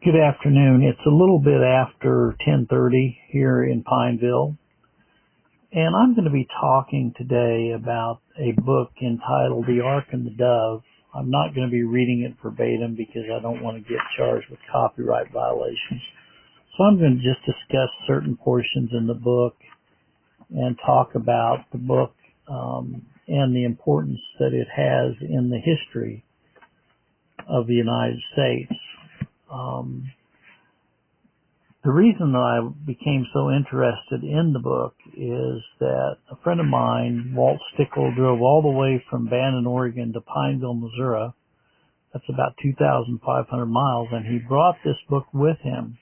Good afternoon. It's a little bit after 10:30 here in Pineville, and I'm going to be talking today about a book entitled The Ark and the Dove. I'm not going to be reading it verbatim because I don't want to get charged with copyright violations. So I'm going to just discuss certain portions in the book and talk about the book and the importance that it has in the history of the United States. The reason that I became so interested in the book is that a friend of mine, Walt Stickle, drove all the way from Bandon, Oregon to Pineville, Missouri. That's about 2,500 miles, and he brought this book with him,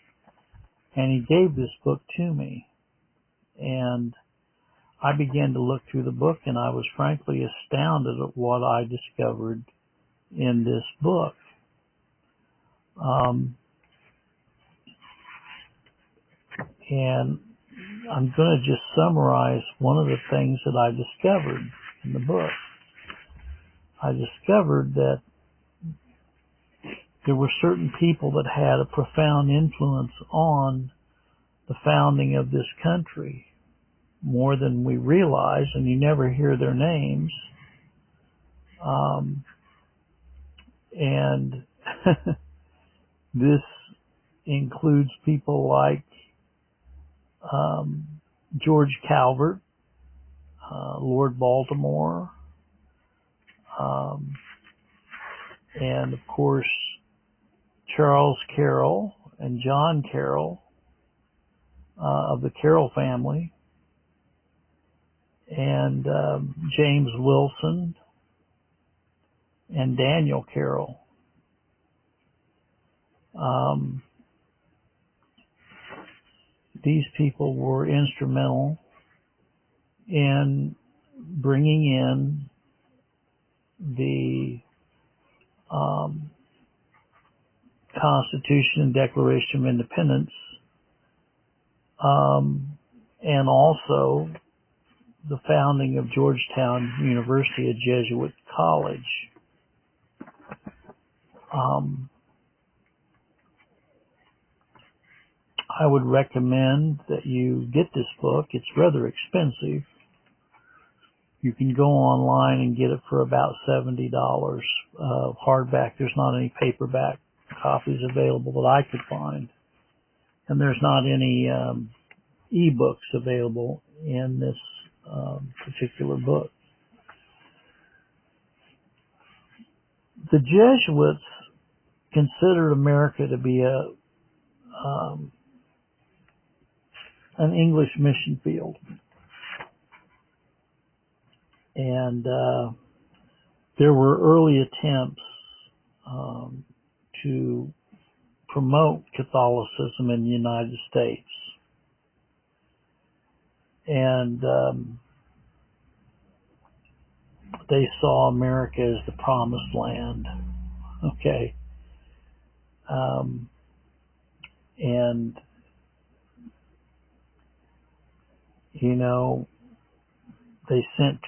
and he gave this book to me. And I began to look through the book, and I was frankly astounded at what I discovered in this book. And I'm going to just summarize one of the things that I discovered in the book. I discovered that there were certain people that had a profound influence on the founding of this country, more than we realize, and you never hear their names. And this includes people like George Calvert, Lord Baltimore, and of course Charles Carroll and John Carroll of the Carroll family, and James Wilson and Daniel Carroll. These people were instrumental in bringing in the Constitution and Declaration of Independence, and also the founding of Georgetown University, a Jesuit college. I would recommend that you get this book. It's rather expensive. You can go online and get it for about $70 hardback. There's not any paperback copies available that I could find. And there's not any e-books available in this particular book. The Jesuits considered America to be an English mission field. And there were early attempts to promote Catholicism in the United States. And they saw America as the promised land. Okay. And you know, they sent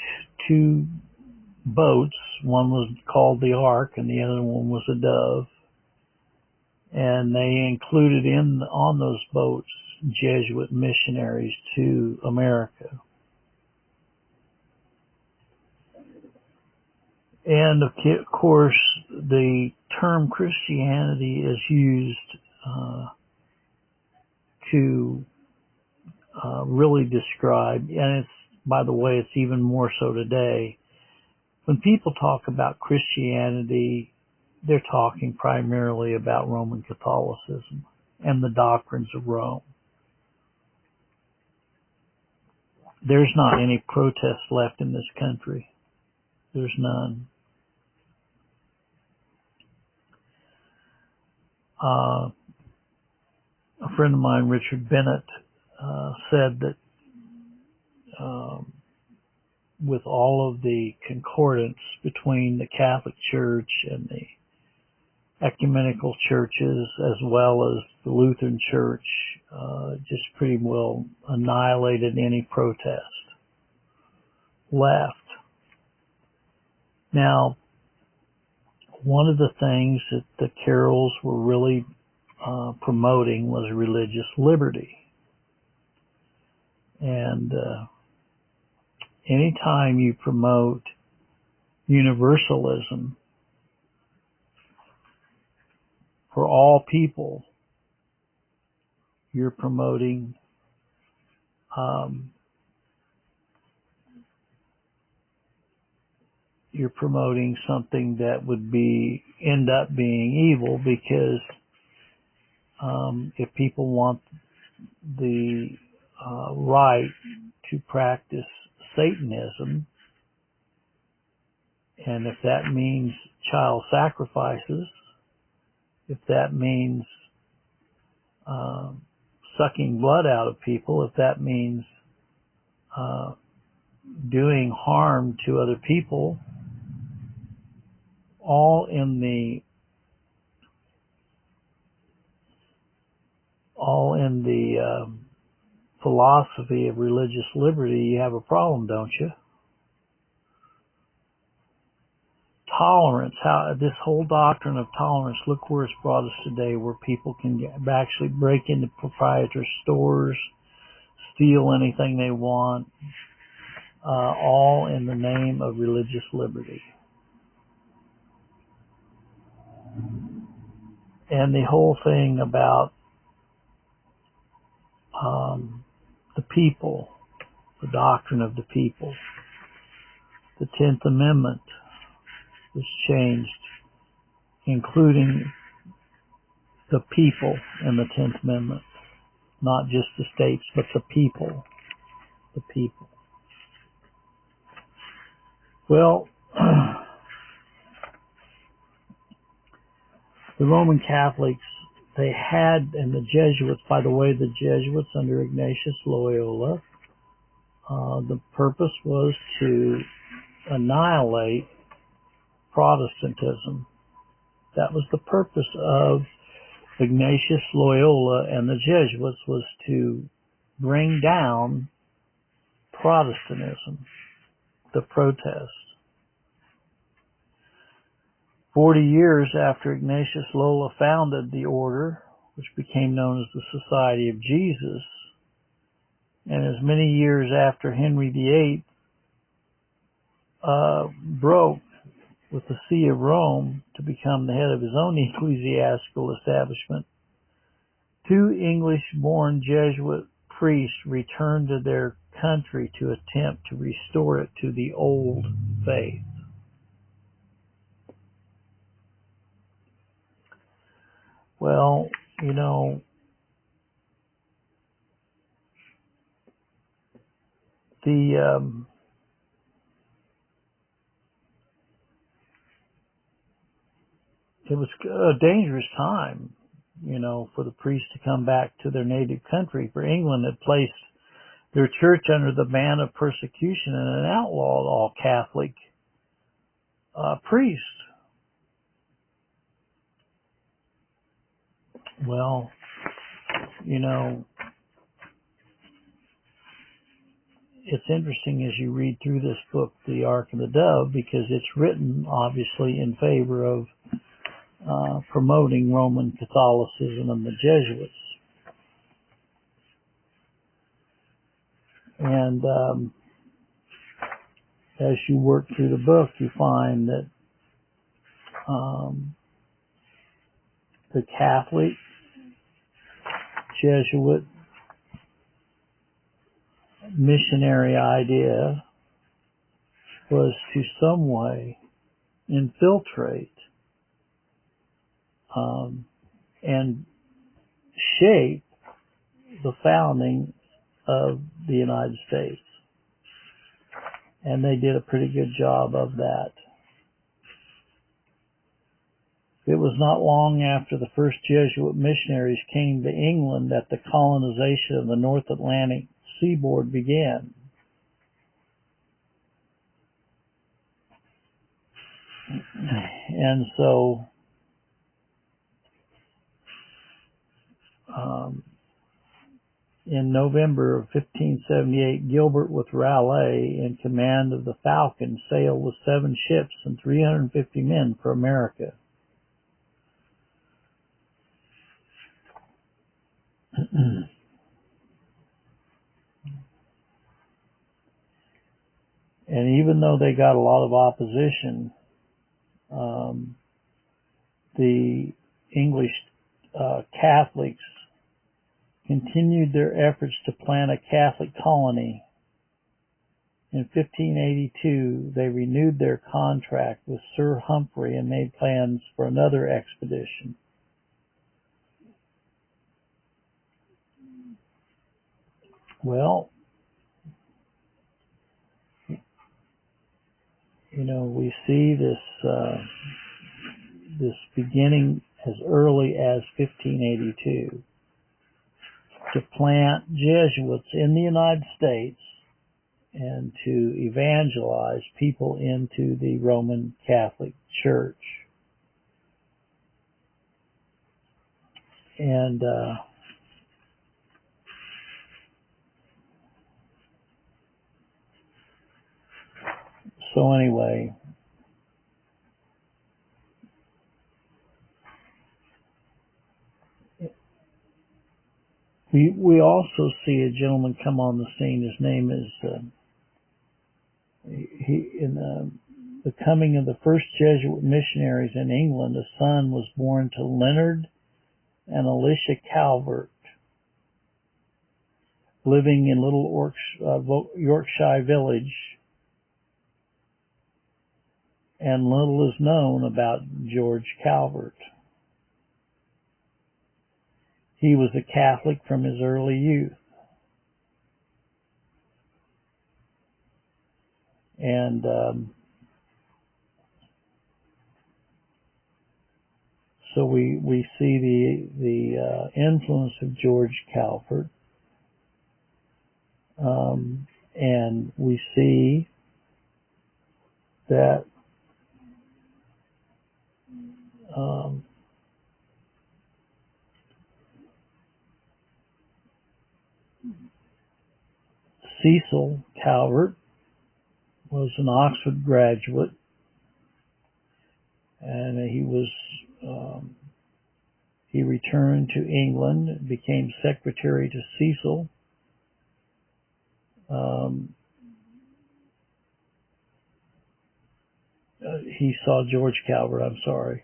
two boats. One was called the Ark and the other one was a Dove. And they included on those boats Jesuit missionaries to America. And of course, the term Christianity is used to really describe, and it's, by the way, it's even more so today. When people talk about Christianity, they're talking primarily about Roman Catholicism and the doctrines of Rome. There's not any protest left in this country. There's none. A friend of mine, Richard Bennett, said that with all of the concordance between the Catholic Church and the ecumenical churches, as well as the Lutheran Church, just pretty well annihilated any protest left. Now, one of the things that the Carrolls were really promoting was religious liberty. And anytime you promote universalism for all people, you're promoting something that would end up being evil, because if people want the right to practice Satanism, and if that means child sacrifices, if that means sucking blood out of people, if that means doing harm to other people, all in the philosophy of religious liberty, you have a problem, don't you? Tolerance, this whole doctrine of tolerance, look where it's brought us today, where people can actually break into proprietors' stores, steal anything they want, all in the name of religious liberty. And the whole thing about the people, the doctrine of the people, the 10th Amendment was changed, including the people in the 10th Amendment, not just the states, but the people. The people. Well, the Roman Catholics, they had, and the Jesuits, by the way, the Jesuits under Ignatius Loyola, the purpose was to annihilate Protestantism. That was the purpose of Ignatius Loyola and the Jesuits, was to bring down Protestantism, the protest. 40 years after Ignatius Loyola founded the order, which became known as the Society of Jesus, and as many years after Henry VIII broke with the See of Rome to become the head of his own ecclesiastical establishment, 2 English-born Jesuit priests returned to their country to attempt to restore it to the old faith. Well, you know, it was a dangerous time, you know, for the priests to come back to their native country, for England had placed their church under the ban of persecution and outlawed all Catholic priests. Well, you know, it's interesting as you read through this book, The Ark and the Dove, because it's written obviously in favor of promoting Roman Catholicism and the Jesuits. And as you work through the book, you find that the Catholic, Jesuit, missionary idea was to some way infiltrate and shape the founding of the United States. And they did a pretty good job of that. It was not long after the first Jesuit missionaries came to England that the colonization of the North Atlantic seaboard began. And so in November of 1578, Gilbert with Raleigh in command of the Falcon sailed with 7 ships and 350 men for America. And even though they got a lot of opposition, the English Catholics continued their efforts to plant a Catholic colony. In 1582, they renewed their contract with Sir Humphrey and made plans for another expedition. Well, we see this beginning as early as 1582 to plant Jesuits in the United States and to evangelize people into the Roman Catholic Church. And so anyway, we also see a gentleman come on the scene. His name is in the coming of the first Jesuit missionaries in England. A son was born to Leonard and Alicia Calvert, living in Little Yorkshire Village, and little is known about George Calvert. He was a Catholic from his early youth. And so we see the influence of George Calvert, and we see that Cecil Calvert was an Oxford graduate, and he returned to England, became secretary to Cecil. He saw George Calvert, I'm sorry.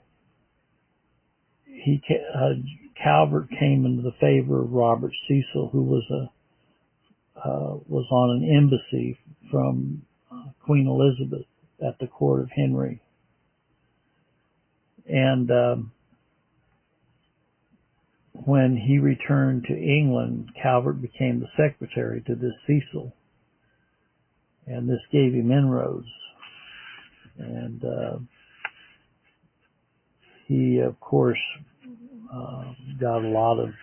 Calvert came into the favor of Robert Cecil, who was on an embassy from Queen Elizabeth at the court of Henry. And when he returned to England, Calvert became the secretary to this Cecil, and this gave him inroads. And he, of course, got a lot of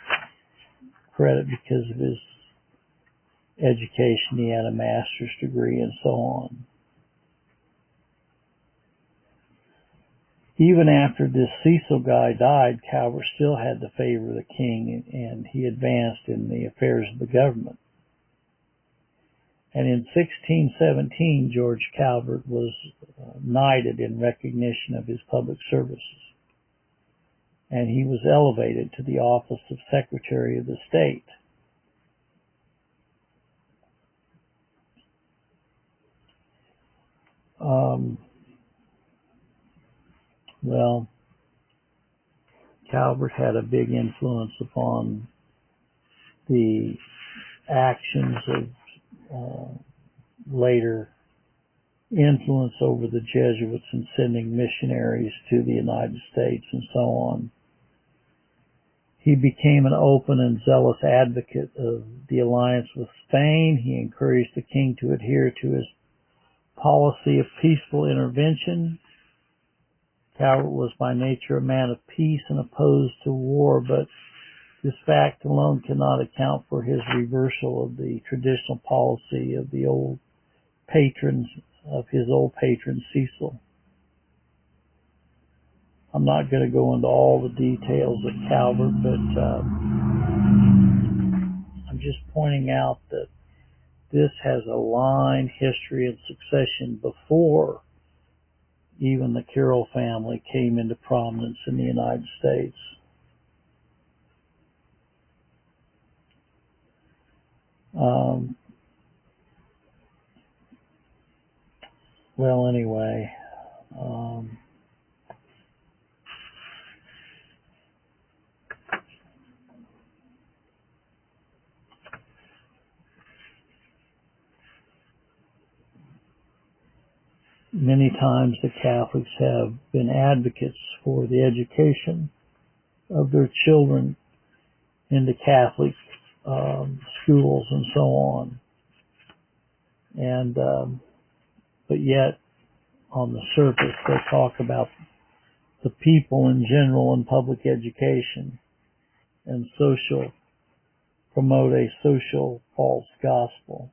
credit because of his education. He had a master's degree and so on. Even after this Cecil guy died, Calvert still had the favor of the king, and he advanced in the affairs of the government. And in 1617, George Calvert was knighted in recognition of his public services, and he was elevated to the office of Secretary of the State. Well, Calvert had a big influence upon the actions of later influence over the Jesuits in sending missionaries to the United States and so on. He became an open and zealous advocate of the alliance with Spain. He encouraged the king to adhere to his policy of peaceful intervention. Calvert was by nature a man of peace and opposed to war, but this fact alone cannot account for his reversal of the traditional policy of his old patron Cecil. I'm not going to go into all the details of Calvert, but I'm just pointing out that this has a line, history, and succession before even the Carroll family came into prominence in the United States. Um, well, anyway, many times the Catholics have been advocates for the education of their children in the Catholic schools and so on. And but yet, on the surface, they talk about the people in general in public education and promote a social false gospel.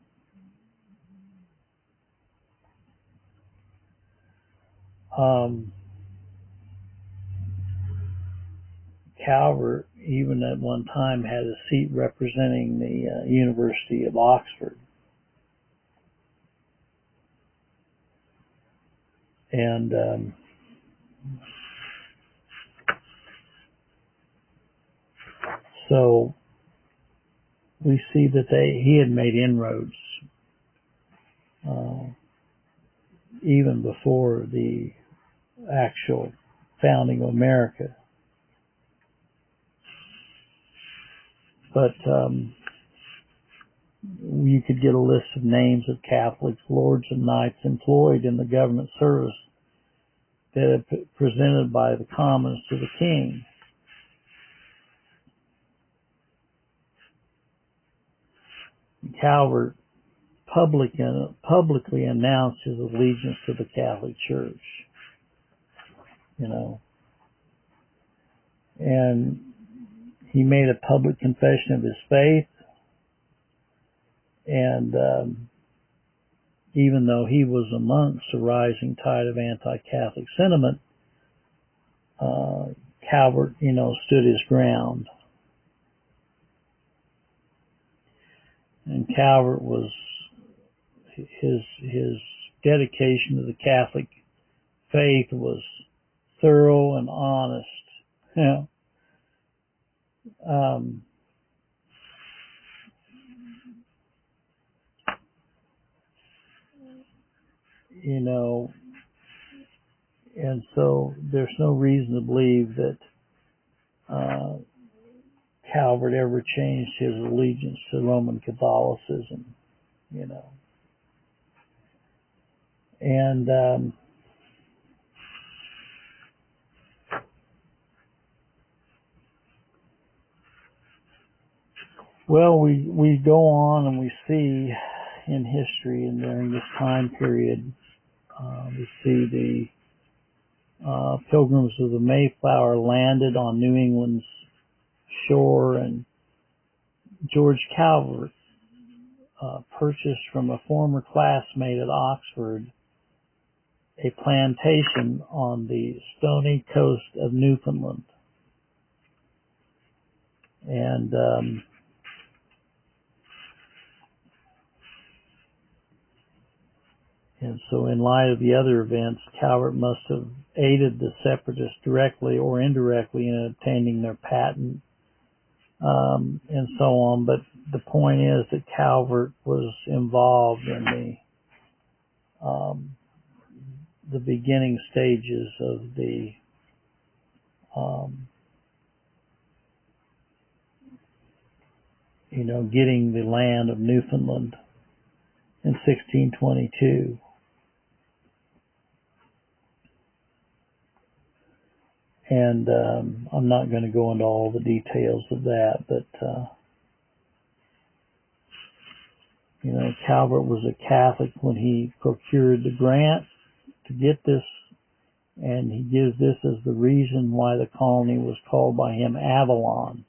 Calvert even at one time had a seat representing the University of Oxford. And so we see that he had made inroads even before the actual founding of America. But you could get a list of names of Catholics, lords and knights employed in the government service that are presented by the Commons to the King. Calvert publicly announced his allegiance to the Catholic Church, and he made a public confession of his faith. And even though he was amongst a rising tide of anti-Catholic sentiment, Calvert, stood his ground. And Calvert was his dedication to the Catholic faith was thorough and honest. And so there's no reason to believe that Calvert ever changed his allegiance to Roman Catholicism, And well, we go on and we see in history and during this time period, we see the Pilgrims of the Mayflower landed on New England's shore, and George Calvert purchased from a former classmate at Oxford a plantation on the stony coast of Newfoundland. And so in light of the other events, Calvert must have aided the separatists directly or indirectly in obtaining their patent, and so on. But the point is that Calvert was involved in the beginning stages of the getting the land of Newfoundland in 1622. And I'm not going to go into all the details of that, but Calvert was a Catholic when he procured the grant to get this, and he gives this as the reason why the colony was called by him Avalon,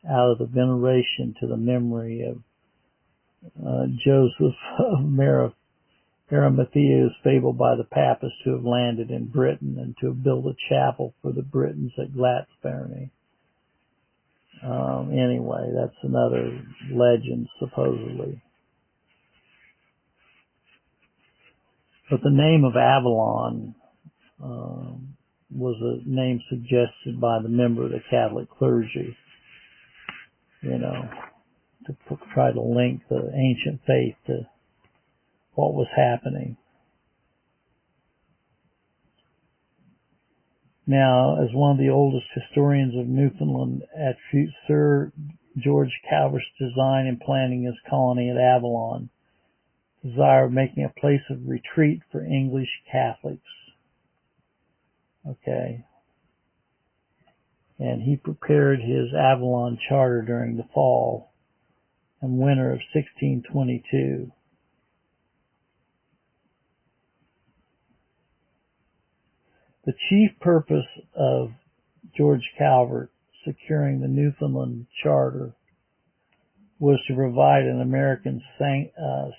out of the veneration to the memory of Joseph of Arimathea, who is fabled by the Papists to have landed in Britain and to have built a chapel for the Britons at Glatsperny. Anyway, that's another legend, supposedly. But the name of Avalon was a name suggested by the member of the Catholic clergy, try to link the ancient faith to what was happening. Now, as one of the oldest historians of Newfoundland attributes Sir George Calvert's design in planning his colony at Avalon, desire of making a place of retreat for English Catholics. Okay. And he prepared his Avalon charter during the fall and winter of 1622. The chief purpose of George Calvert securing the Newfoundland Charter was to provide an American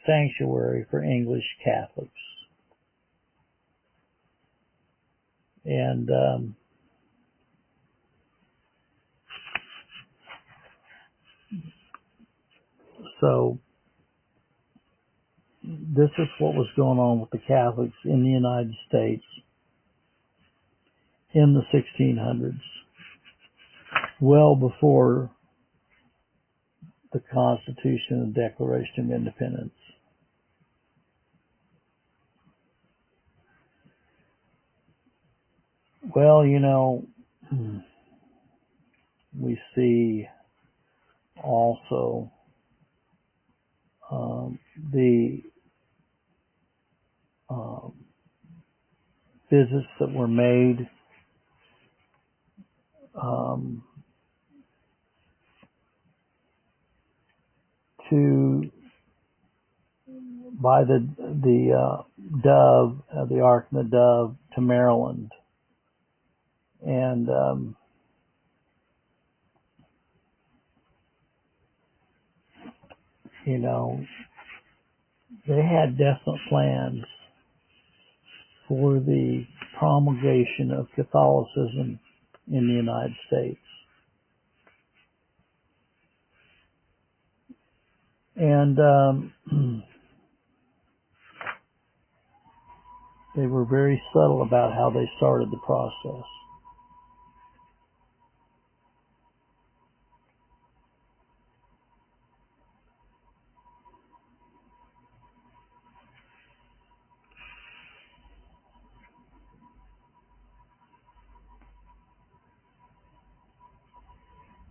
sanctuary for English Catholics. And so this is what was going on with the Catholics in the United States in the 1600s, well before the Constitution and Declaration of Independence. Well, you know, we see also the visits that were made by the Dove, the Ark and the Dove, to Maryland, and you know, they had definite plans for the promulgation of Catholicism in the United States. And they were very subtle about how they started the process.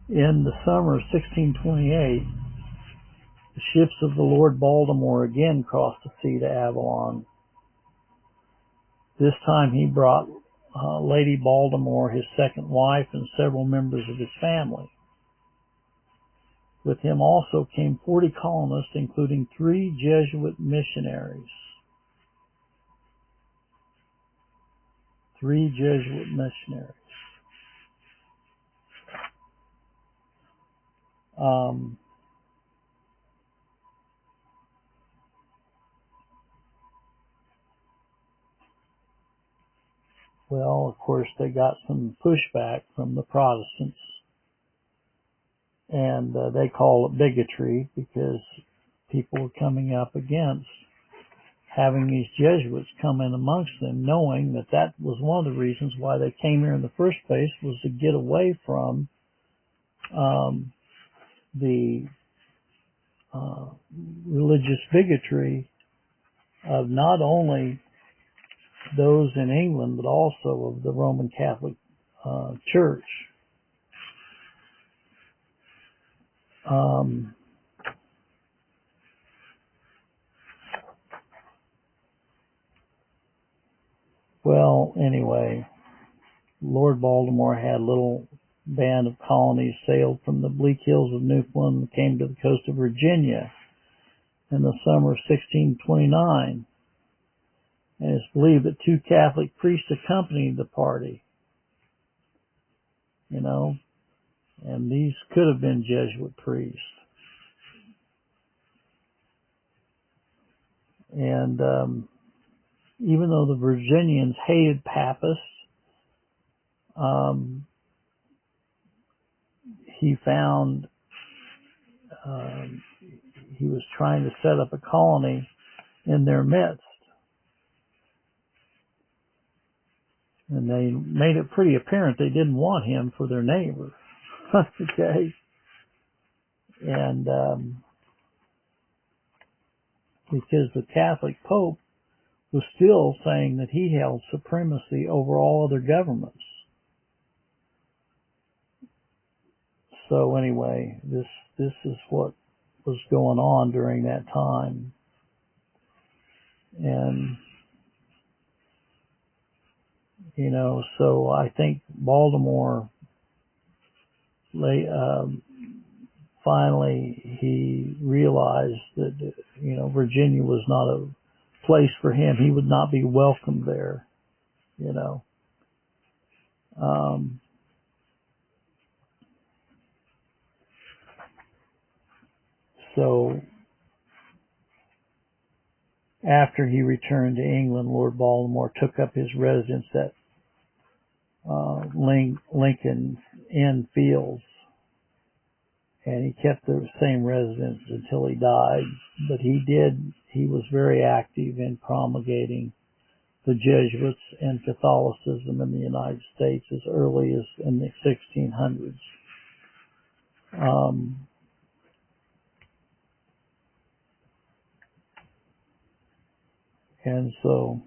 In the summer of 1628, the ships of the Lord Baltimore again crossed the sea to Avalon. This time he brought Lady Baltimore, his second wife, and several members of his family. With him also came 40 colonists, including 3 Jesuit missionaries. 3 Jesuit missionaries. Well, of course, they got some pushback from the Protestants, and they call it bigotry because people were coming up against having these Jesuits come in amongst them, knowing that that was one of the reasons why they came here in the first place, was to get away from the religious bigotry of not only those in England, but also of the Roman Catholic Church. Well, anyway, Lord Baltimore had a little band of colonies sailed from the bleak hills of Newfoundland and came to the coast of Virginia in the summer of 1629. And it's believed that 2 Catholic priests accompanied the party, you know, and these could have been Jesuit priests. And even though the Virginians hated Papists, he found he was trying to set up a colony in their midst. And they made it pretty apparent they didn't want him for their neighbor. Okay. And because the Catholic Pope was still saying that he held supremacy over all other governments. So anyway, this is what was going on during that time. And, you know, so I think Baltimore, finally he realized that, you know, Virginia was not a place for him. He would not be welcome there, you know. So after he returned to England, Lord Baltimore took up his residence at Lincoln's Inn Fields, and he kept the same residence until he died. But he was very active in promulgating the Jesuits and Catholicism in the United States as early as in the 1600s. And so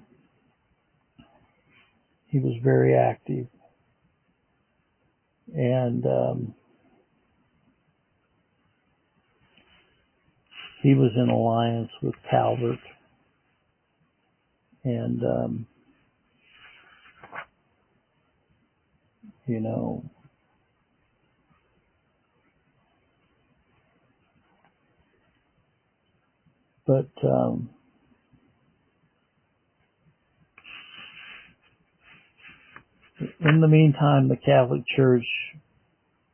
he was very active. And he was in alliance with Calvert. And, you know, but in the meantime, the Catholic Church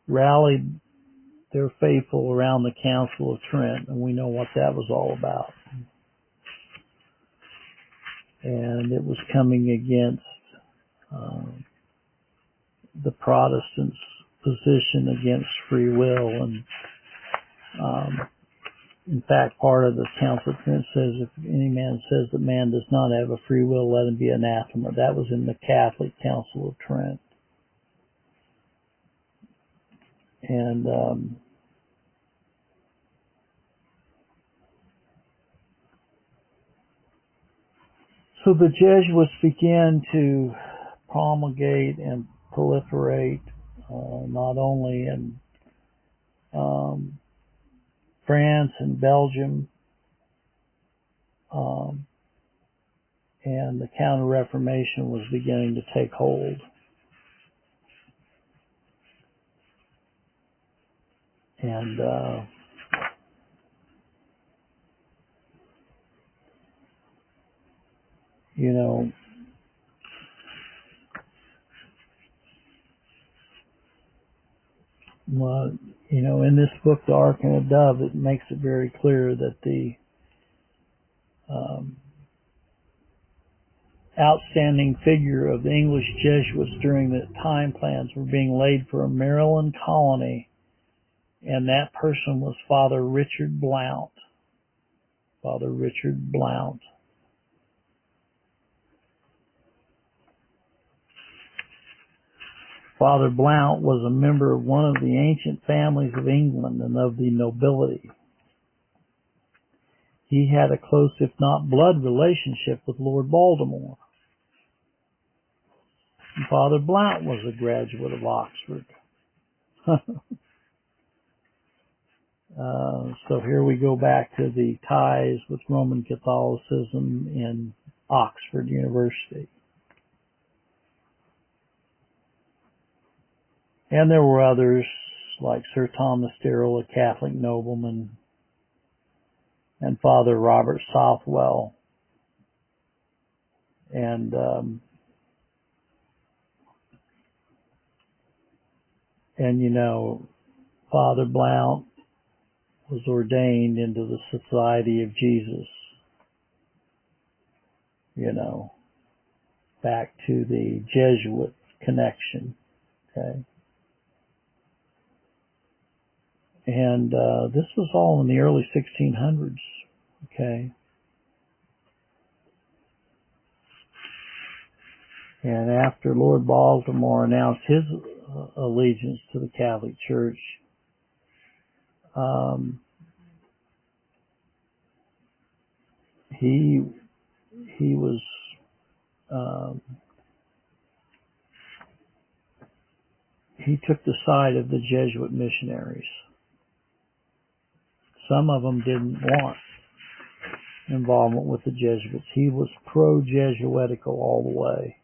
rallied their faithful around the Council of Trent, and we know what that was all about. And it was coming against the Protestants' position against free will. And in fact, part of the Council of Trent says, if any man says that man does not have a free will, let him be anathema. That was in the Catholic Council of Trent. And so the Jesuits began to promulgate and proliferate, not only in France and Belgium, and the Counter-Reformation was beginning to take hold. And you know, well, you know, in this book, The Ark and the Dove, it makes it very clear that the outstanding figure of the English Jesuits during the time plans were being laid for a Maryland colony, and that person was Father Richard Blount. Father Richard Blount. Father Blount was a member of one of the ancient families of England and of the nobility. He had a close, if not blood, relationship with Lord Baltimore. And Father Blount was a graduate of Oxford. So here we go back to the ties with Roman Catholicism in Oxford University. And there were others, like Sir Thomas Darrell, a Catholic nobleman, and Father Robert Southwell. And you know, Father Blount was ordained into the Society of Jesus, you know, back to the Jesuit connection, okay? And this was all in the early 1600s, okay? And after Lord Baltimore announced his allegiance to the Catholic Church, Um, he was um, he took the side of the Jesuit missionaries. Some of them didn't want involvement with the Jesuits. He was pro-Jesuitical all the way.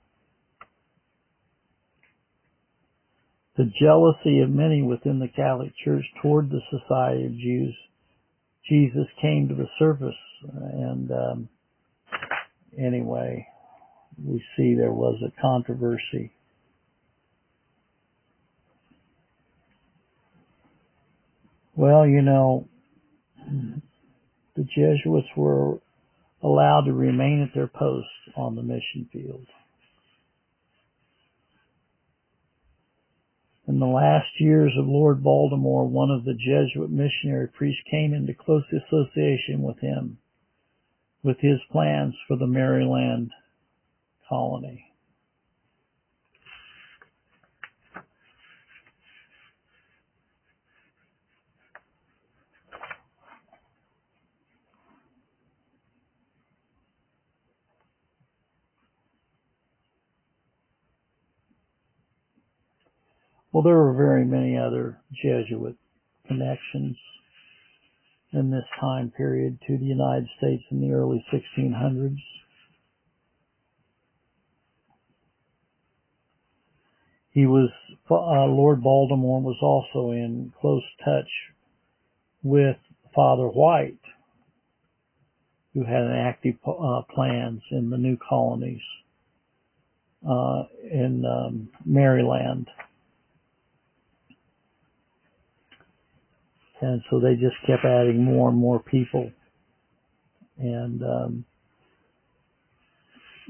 The jealousy of many within the Catholic Church toward the Society of Jesus came to the surface, and anyway, we see there was a controversy. Well, the Jesuits were allowed to remain at their posts on the mission field. In the last years of Lord Baltimore, one of the Jesuit missionary priests came into close association with him, with his plans for the Maryland colony. Well, there were very many other Jesuit connections in this time period to the United States in the early 1600s. Lord Baltimore was also in close touch with Father White, who had an active plans in the new colonies in Maryland. And so they just kept adding more and more people. And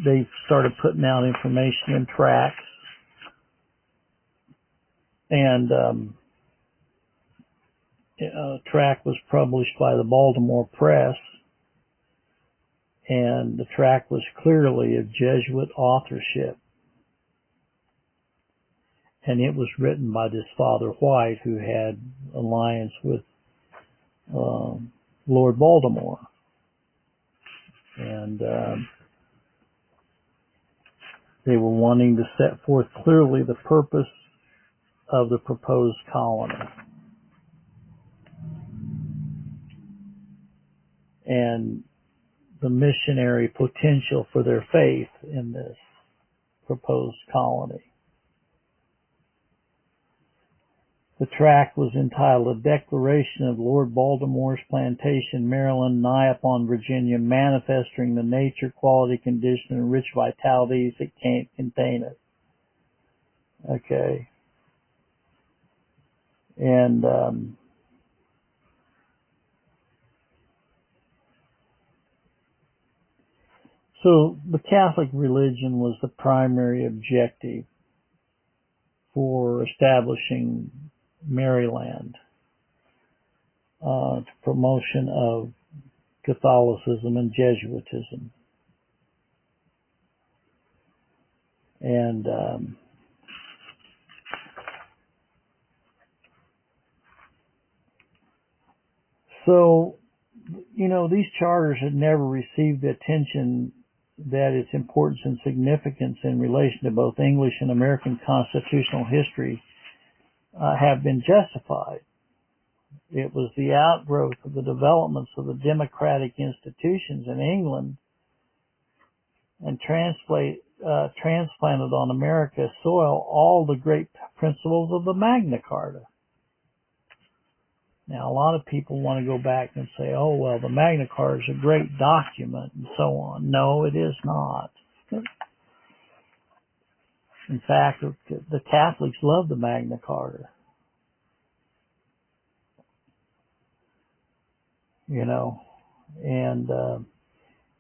they started putting out information in tracts. And a tract was published by the Baltimore Press. And the tract was clearly of Jesuit authorship. And it was written by this Father White, who had alliance with Lord Baltimore. And they were wanting to set forth clearly the purpose of the proposed colony. And the missionary potential for their faith in this proposed colony. The tract was entitled A Declaration of Lord Baltimore's Plantation, Maryland, nigh upon Virginia, manifesting the nature, quality, condition, and rich vitalities it containeth. Okay. And so the Catholic religion was the primary objective for establishing Maryland, to promotion of Catholicism and Jesuitism. And so, these charters had never received the attention that its importance and significance in relation to both English and American constitutional history have been justified. It was the outgrowth of the developments of the democratic institutions in England and transplanted on America's soil all the great principles of the Magna Carta. Now, a lot of people want to go back and say, oh, well, the Magna Carta is a great document and so on. No, it is not. In fact, the Catholics love the Magna Carta. And the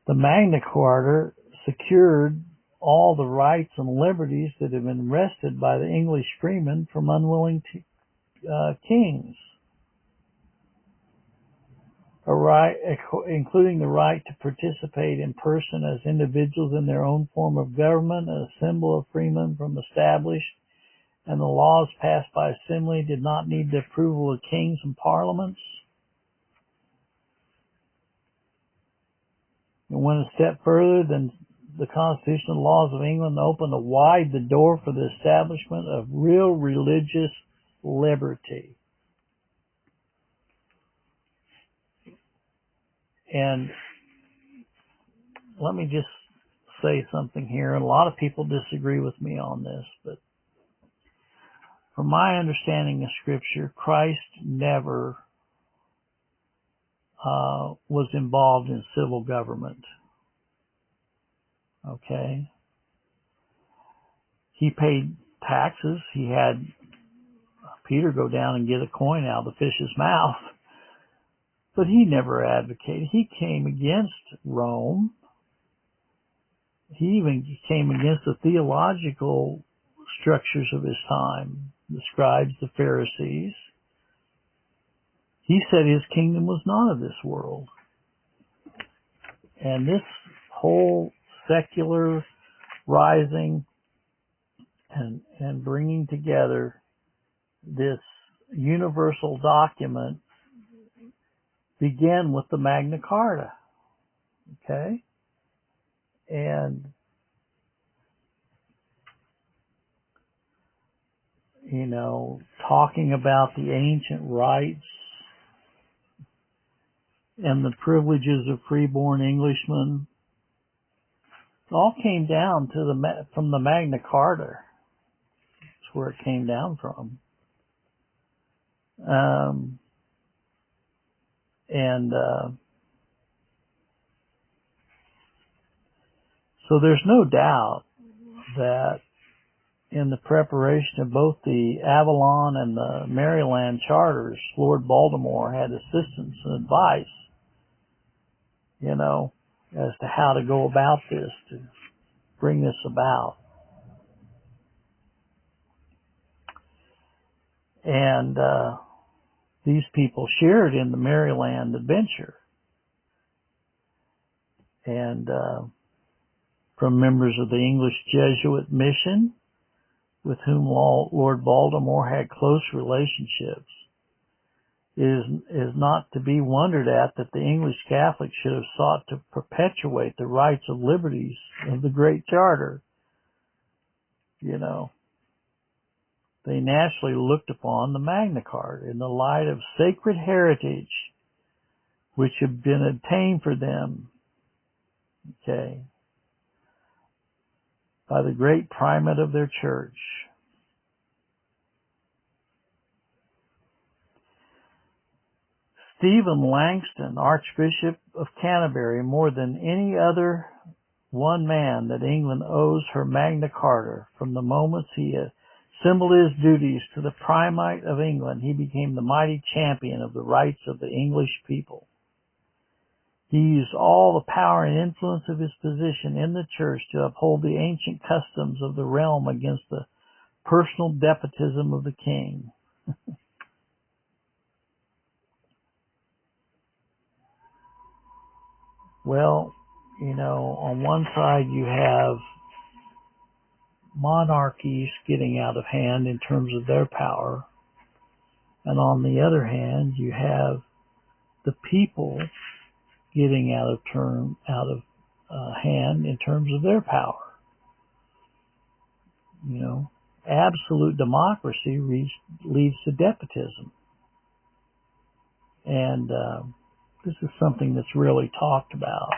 Magna Carta secured all the rights and liberties that had been wrested by the English freemen from unwilling kings. A right, including the right to participate in person as individuals in their own form of government, a symbol of freemen from established, and the laws passed by assembly did not need the approval of kings and parliaments. and went a step further than the constitutional laws of England, opened wide the door for the establishment of real religious liberty. And let me just say something here, and a lot of people disagree with me on this, but from my understanding of Scripture, Christ never was involved in civil government. Okay? He paid taxes. He had Peter go down and get a coin out of the fish's mouth. But he never advocated. He came against Rome. He even came against the theological structures of his time, the scribes, the Pharisees. He said his kingdom was not of this world. And this whole secular rising and bringing together this universal document began with the Magna Carta. Okay? And, you know, talking about the ancient rights and the privileges of freeborn Englishmen, it all came down to from the Magna Carta. That's where it came down from. So there's no doubt that in the preparation of both the Avalon and the Maryland charters, Lord Baltimore had assistance and advice, you know, as to how to go about this, to bring this about. And these people shared in the Maryland adventure. And from members of the English Jesuit mission, with whom Lord Baltimore had close relationships, it is not to be wondered at that the English Catholics should have sought to perpetuate the rights of liberties of the Great Charter. You know, they naturally looked upon the Magna Carta in the light of sacred heritage which had been obtained for them, okay, by the great primate of their church. Stephen Langston, Archbishop of Canterbury, more than any other one man that England owes her Magna Carta, from the moments he assembled his duties to the primate of England, he became the mighty champion of the rights of the English people. He used all the power and influence of his position in the church to uphold the ancient customs of the realm against the personal despotism of the king. Well, you know, on one side you have monarchies getting out of hand in terms of their power, and on the other hand you have the people getting out of hand in terms of their power. You know, absolute democracy leads to despotism, and this is something that's really talked about.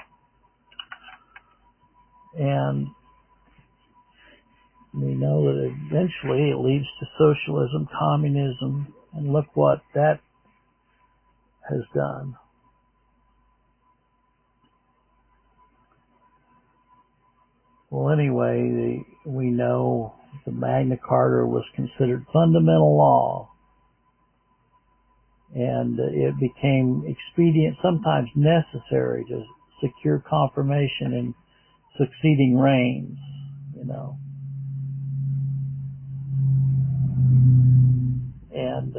And we know that eventually it leads to socialism, communism, and look what that has done. Well, anyway, we know the Magna Carta was considered fundamental law, and it became expedient, sometimes necessary, to secure confirmation in succeeding reigns, you know. And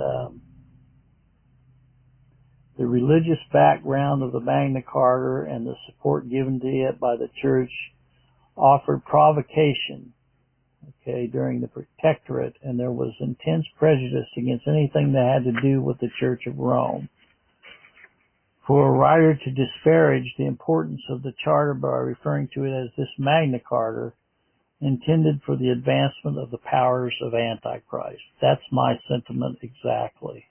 the religious background of the Magna Carta and the support given to it by the church offered provocation, okay, during the Protectorate, and there was intense prejudice against anything that had to do with the Church of Rome. for a writer to disparage the importance of the Charter by referring to it as this Magna Carta intended for the advancement of the powers of Antichrist. That's my sentiment exactly.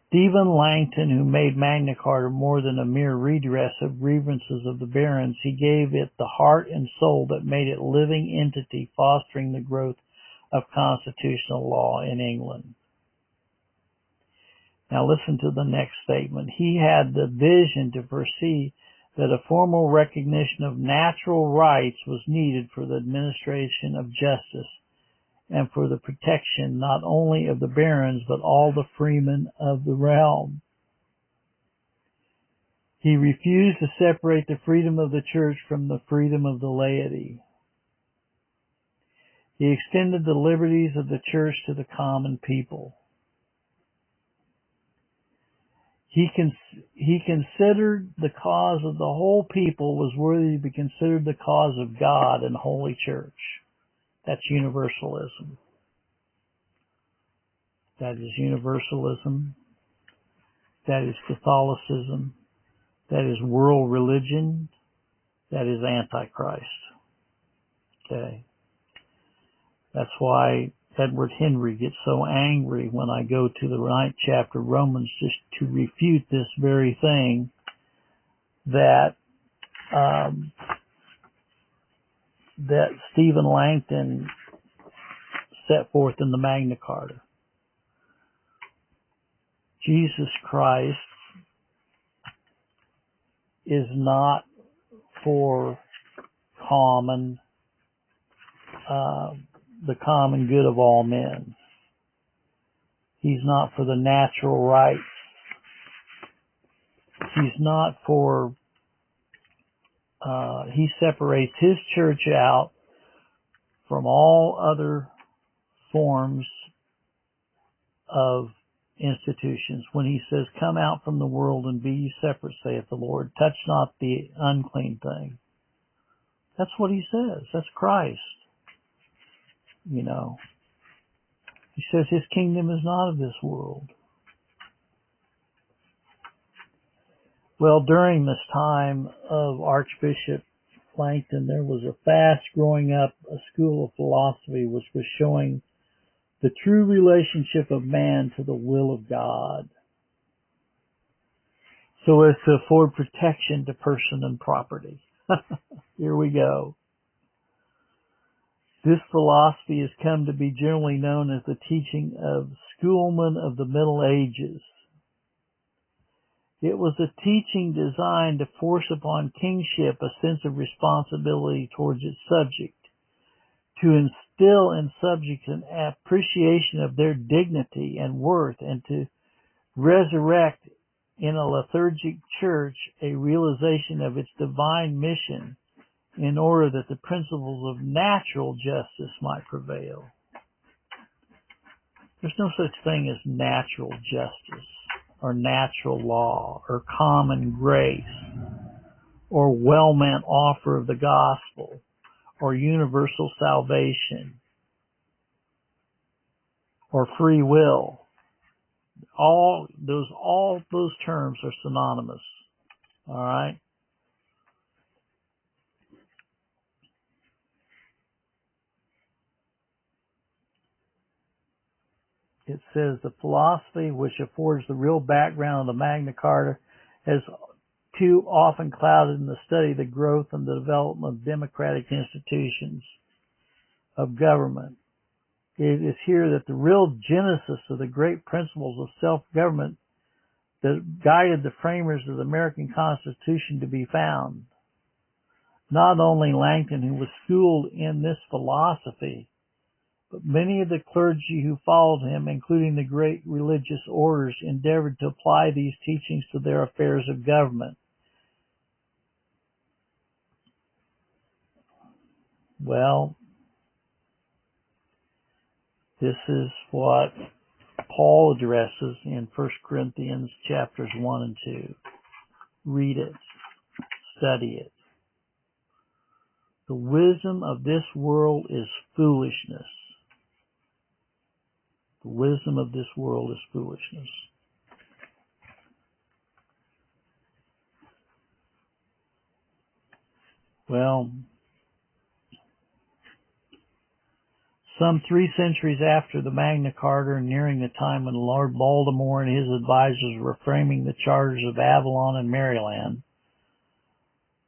Stephen Langton, who made Magna Carta more than a mere redress of grievances of the barons, he gave it the heart and soul that made it a living entity fostering the growth of constitutional law in England. Now listen to the next statement. He had the vision to foresee that a formal recognition of natural rights was needed for the administration of justice and for the protection not only of the barons but all the freemen of the realm. He refused to separate the freedom of the church from the freedom of the laity. He extended the liberties of the church to the common people. He considered the cause of the whole people was worthy to be considered the cause of God and Holy Church. That's universalism. That is universalism. That is Catholicism. That is world religion. That is Antichrist. Okay. That's why Edward Henry gets so angry when I go to the 9th chapter of Romans just to refute this very thing that that Stephen Langton set forth in the Magna Carta. Jesus Christ is not for the common good of all men. He's not for the natural rights. He's not for, he separates his church out from all other forms of institutions. When he says, come out from the world and be ye separate, saith the Lord, touch not the unclean thing. That's what he says. That's Christ. You know, he says his kingdom is not of this world. Well, during this time of Archbishop Langton, there was a fast growing up a school of philosophy which was showing the true relationship of man to the will of God, so as to afford protection to person and property. Here we go. This philosophy has come to be generally known as the teaching of schoolmen of the Middle Ages. It was a teaching designed to force upon kingship a sense of responsibility towards its subject, to instill in subjects an appreciation of their dignity and worth, and to resurrect in a lethargic church a realization of its divine mission in order that the principles of natural justice might prevail. There's no such thing as natural justice or natural law or common grace or well-meant offer of the gospel or universal salvation or free will. All those terms are synonymous. All right? It says the philosophy which affords the real background of the Magna Carta has too often clouded in the study the growth and the development of democratic institutions of government. It is here that the real genesis of the great principles of self-government that guided the framers of the American Constitution to be found. Not only Langton, who was schooled in this philosophy, but many of the clergy who followed him, including the great religious orders, endeavored to apply these teachings to their affairs of government. Well, this is what Paul addresses in 1 Corinthians chapters 1 and 2. Read it. Study it. The wisdom of this world is foolishness. The wisdom of this world is foolishness. Well, some 3 centuries after the Magna Carta and nearing the time when Lord Baltimore and his advisors were framing the charters of Avalon and Maryland,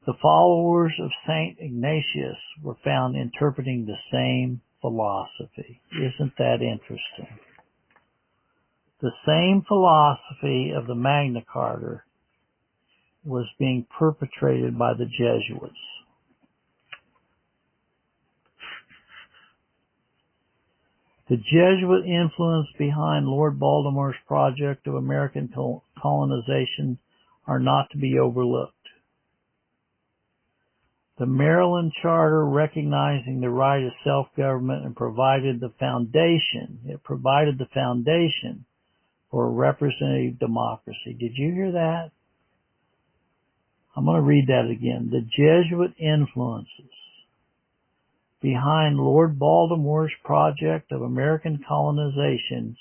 the followers of St. Ignatius were found interpreting the same philosophy. Isn't that interesting? The same philosophy of the Magna Carta was being perpetrated by the Jesuits. The Jesuit influence behind Lord Baltimore's project of American colonization are not to be overlooked. The Maryland Charter, recognizing the right of self-government, and provided the foundation for a representative democracy. Did you hear that? I'm going to read that again. The Jesuit influences behind Lord Baltimore's project of American colonizations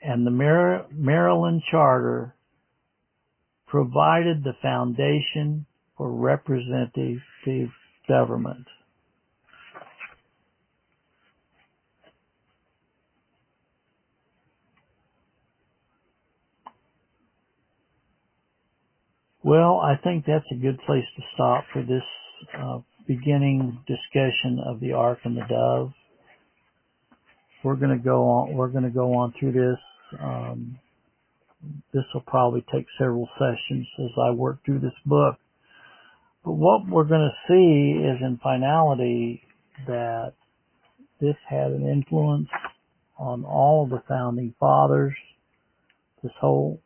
and the Maryland Charter provided the foundation for representative government. Well, I think that's a good place to stop for this beginning discussion of the Ark and the Dove. We're going to go on through this. This will probably take several sessions as I work through this book. But what we're going to see is, in finality, that this had an influence on all of the founding fathers. This whole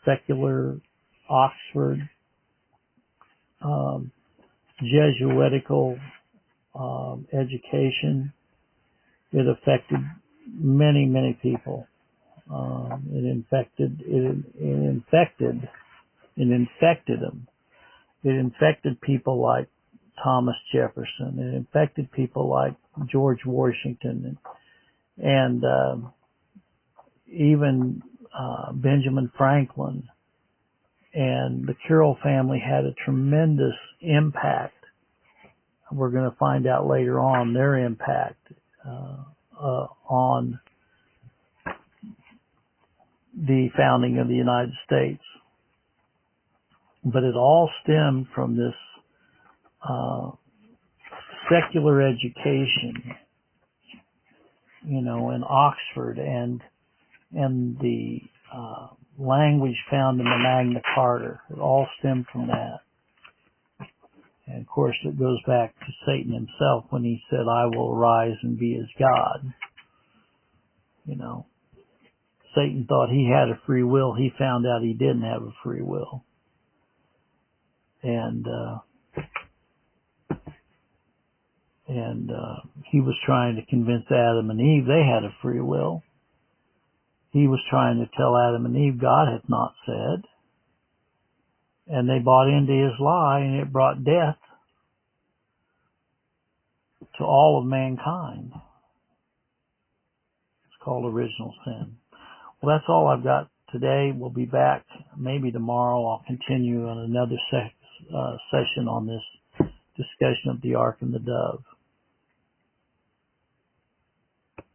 secular Oxford Jesuitical education. It affected many, many people. It infected them. It infected people like Thomas Jefferson. It infected people like George Washington and even Benjamin Franklin. And the Carroll family had a tremendous impact. We're going to find out later on their impact on the founding of the United States. But it all stemmed from this secular education, in Oxford and the language found in the Magna Carta. It all stemmed from that. And of course it goes back to Satan himself when he said, "I will arise and be as God." Satan thought he had a free will. He found out he didn't have a free will. And he was trying to convince Adam and Eve they had a free will. He was trying to tell Adam and Eve God hath not said. And they bought into his lie, and it brought death to all of mankind. It's called original sin. Well, that's all I've got today. We'll be back maybe tomorrow. I'll continue on another session on this discussion of the Ark and the Dove.